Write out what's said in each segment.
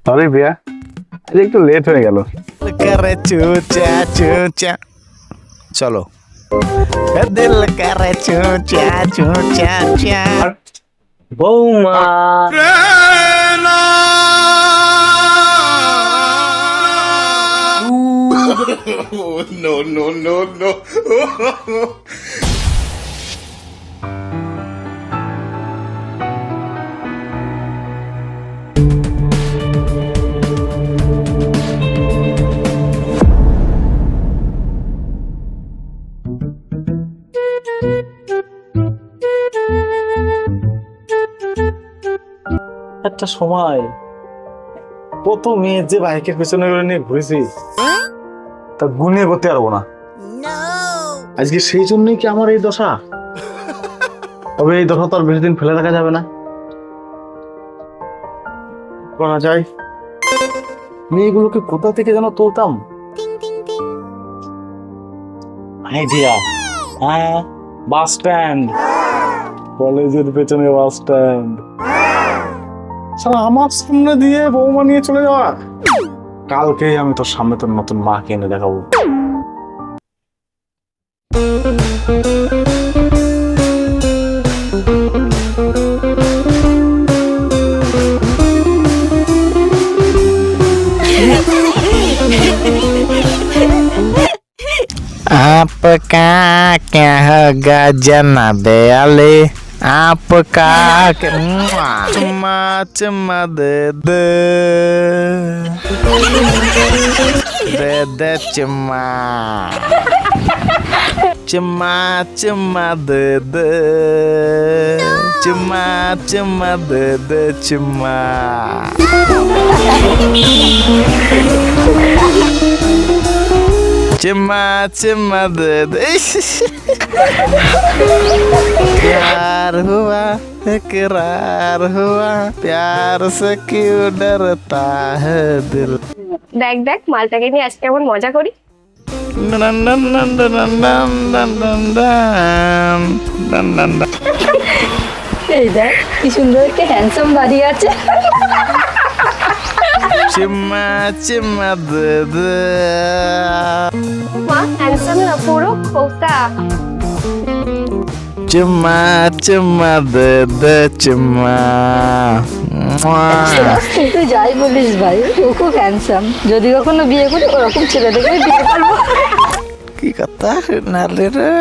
Sorry প্রিয়া, আজ একটু late হয়ে গেল। চলো দিল করে চুচা চুচা চা বৌমা no. একটা সময় কত মেয়ে যে বাইকের পেছনে করে নিয়ে ঘুরেছি তা গুনে করতে পারবো না। আজকে সেই জন্যই কি আমার এই দশা? তবে এই দশা তো আর বেশি দিন ফেলে রাখা যাবে না। করা যায়, মেয়েগুলোকে কোথা থেকে যেন তুলতাম। আইডিয়া, হ্যাঁ, বাস স্ট্যান্ড, কলেজের পেছনে বাস স্ট্যান্ড। সারা আমার সামনে দিয়ে বৌমা নিয়ে চলে যাওয়া। কালকেই আমি তোর সামনে তোর নতুন মাকে এনে দেখাবো। आपका क्या होगा जनाबे अली आपका चुम्मा चुम्मा दे दे चुम्मा चुम्मा चुम्मा दे चुम्मा चुम्मा दे चुम्मा चुम्मा चुम्मा दे प्यार हुआ इकरार हुआ प्यार से क्यों डरता है दिल। দেখ দেখ মালটাকে নিয়ে আজকে কেমন মজা করি। এই দেখ কি সুন্দর একটা হ্যান্ডসাম বাড়ি আছে। चुम्मा चुम्मा दे মা হ্যান্ডসাম না পুরো খোকা। चुम्मा चुम्मा दे चुम्मा তুই তো যাই বলিস ভাই, ও খুব হ্যান্ডসাম। যদি কখনো বিয়ে করি ওরকম ছেলে দেখে বিয়ে করবো। কি কথা নালে রে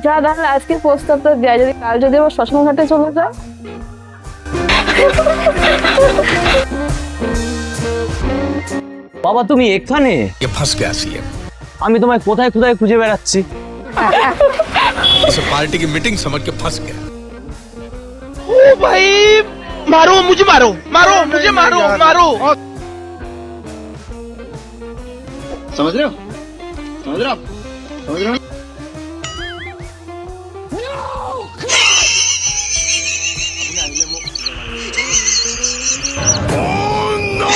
যা তাহলে আজকে প্রস্তাবটা দেয়, যদি কাল যদি আমার শ্মশান ঘাটে চলে যায়। বাবা তুমি এখানে? फंस गया सीएम। আমি তোমায় কোথায় কোথায় খুঁজে বেড়াচ্ছি। इसे पार्टी की मीटिंग समझ के फंस गया। मारो मुझे मारो समझ रहे हो? No.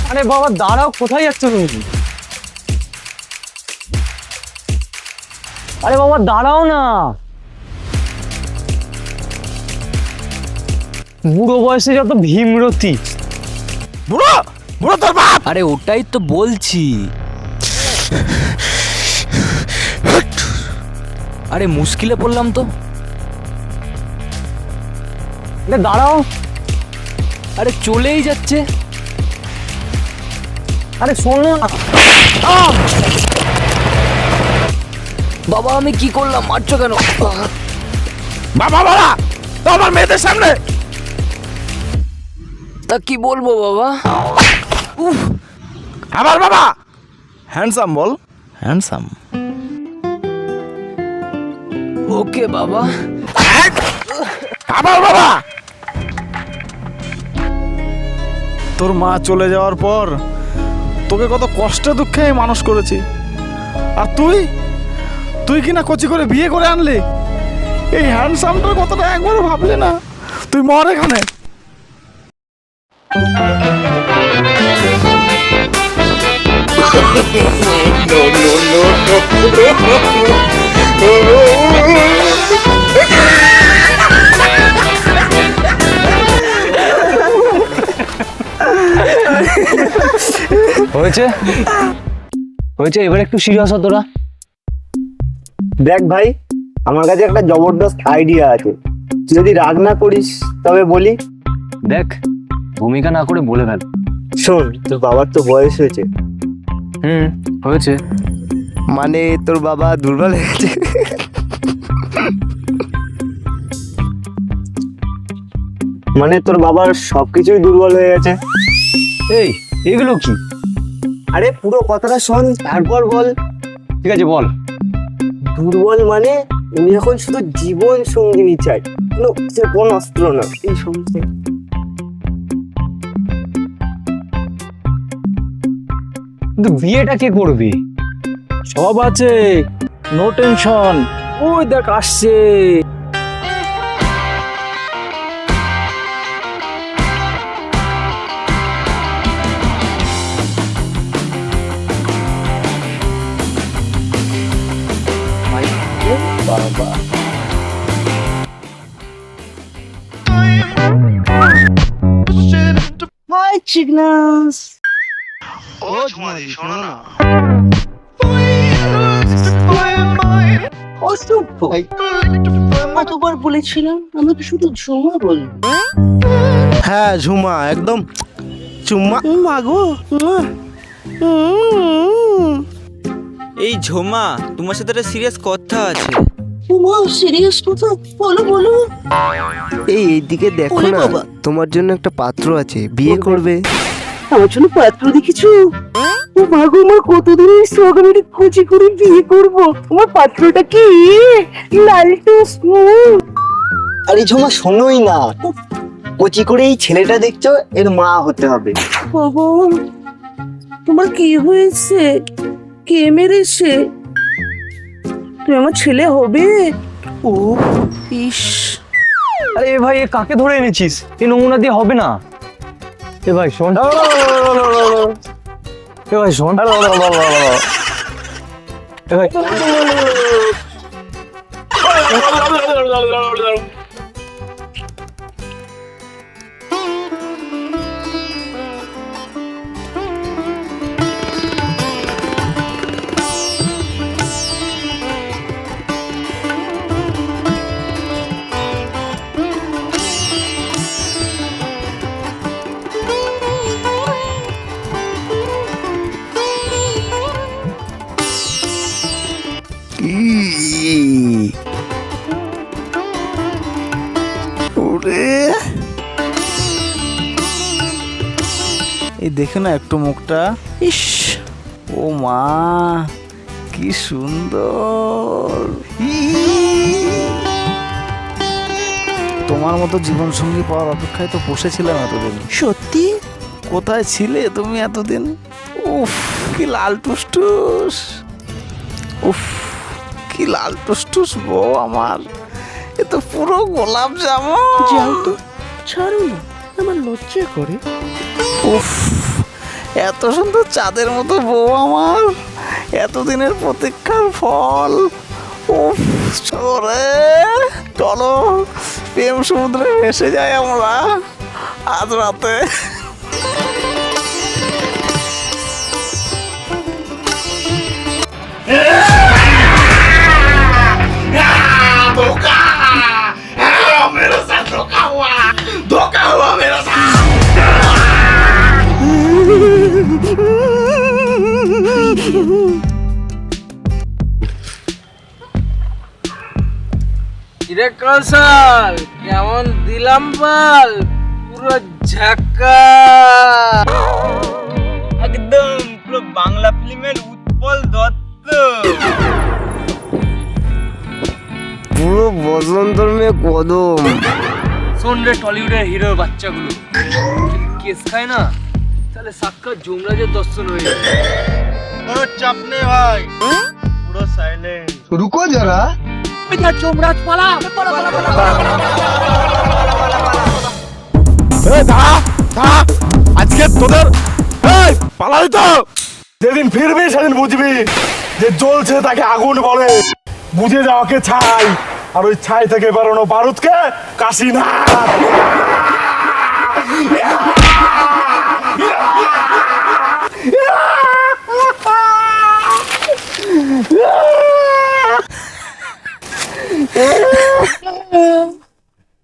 আরে বাবা দাঁড়াও, কোথায় যাচ্ছ তুমি? আরে বাবা দাঁড়াও না, বুড়ো বয়সে যত ভীমরতি। বুড়ো বুড়ো তোর বাপ। আরে ওটাই তো বলছি। আরে মুশকিলে পড়লাম তো। আরে দাঁড়াও, আরে চলেই যাচ্ছে। আরে শোনো না। বাবা আমি কি করলাম, মারছো কেন? বাবা বাবা তো আমার মেয়েদের সামনে তা কি বলবো বাবা? উফ আমার বাবা হ্যান্ডসাম বল, হ্যান্ডসাম। ওকে বাবা। আমার বাবা তোর মা চলে যাওয়ার পর তোকে কত কষ্টে দুঃখে মানুষ করেছি, আর তুই কিনা কচি করে বিয়ে করে আনলি। এই হ্যান্ডসামটার কথাটা একবারও ভাবলি না? তুই মর এখানে। হয়েছে হয়েছে, এবার একটু সিরিয়াস হ তোরা। দেখ ভাই, আমার কাছে একটা জবরদস্ত আইডিয়া আছে, যদি রাগ না করিস তবে বলি। দেখ, ভূমিকা না করে বলে ফেল। শোন, তোর বাবার তো বয়স হয়েছে। হয়েছে। মানে তোর বাবা দুর্বল হয়ে গেছে। মানে তোর বাবার সবকিছুই দুর্বল হয়ে গেছে। এই, এগুলো কি? আরে পুরো কথাটা শোন, তারপর বল। ঠিক আছে, বল। দুর্বল মানে উনি এখন শুধু জীবন সঙ্গিনী চাই, কোন অস্ত্র না। এই সমস্ত কিন্তু বিয়েটা কে করবে? সব আছে, নো টেনশন। ওই দেখ আসছে। হাই চিকনাস। কতবার বলেছিলাম আমাকে শুধু ঝুমা বলবো। হ্যাঁ ঝুমা, একদম চুম্মা মাগো। এই ঝোমা, তোমার সাথে একটা সিরিয়াস কথা আছে। সিরিয়াস কথা? বলো বলো। এই এইদিকে দেখো না, তোমার জন্য একটা পাত্র আছে, বিয়ে করবে? আমার জন্য পাত্র দেখেছো? ও মাগো, আমার কতদিনের শখ, আমি এটা খুঁজি করে বিয়ে করবো। আমার পাত্রটা কি লালটু। আরে ঝুমা, শোনোই না, কচি করে এই ছেলেটা দেখছো, এর মা হতে হবে। বাবা, তোমার কি হয়েছে? কে মেরেছে? তুই আমার ছেলে হবে? ও ইস, আরে এ ভাই, এ কাকে ধরে এনেছিস? এই নমুনা দিয়ে হবে না। এ ভাই শোন, এ ভাই শোন, এ ভাই এই দেখে না একটু মুখটা। ইস, ও মা, কি সুন্দর। তোমার মতো জীবন সঙ্গী পাওয়ার অপেক্ষায় তো বসেছিলাম এতদিন। সত্যি? কোথায় ছিলে তুমি এতদিন? উফ, কি লাল টুসটুস। উফ, কি লাল টুসটুস বউ আমার। এ তো পুরো গোলাপ জামুন। যাও তো, ছাড়ো না, আমার লজ্জা করে। উফ, এত সুন্দর চাঁদের মতো বউ আমার, এতদিনের প্রতীক্ষার ফল। উফ, চলে চলো প্রেম সমুদ্রে ভেসে যাই আমরা আজ রাতে। কিরে কৌশল, কেমন দিলাম বল? পুরো ঝাক্কাস, একদম পুরো বাংলা ফিল্মের উৎপল দত্ত। পুরো বসন্তর মেয়ে কদম। শোন রে, টলিউডের হিরোর বাচ্চাগুলো কেস খায় না, তাহলে সাক্ষাৎ যমরাজের দর্শন হয়ে যায়। কোনো চাপ নেই ভাই, পুরো সাইলেন্ট। রুকো যারা, যমরাজ পালা পালা পালা পালা। দাঁড়া দাঁড়া ফিরবি সেদিন বুঝবি যে জ্বলছে তাকে আগুন বলে, বুঝে যাওয়াকে ছাই, আর ওই ছাই থেকে বেরোনো বারুদকে কাশি না।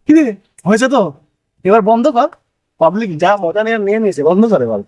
কিরে হয়েছে তো, এবার বন্ধ কর। পাবলিক যা মজা নিয়ে নিয়েছে, বন্ধ করে বল।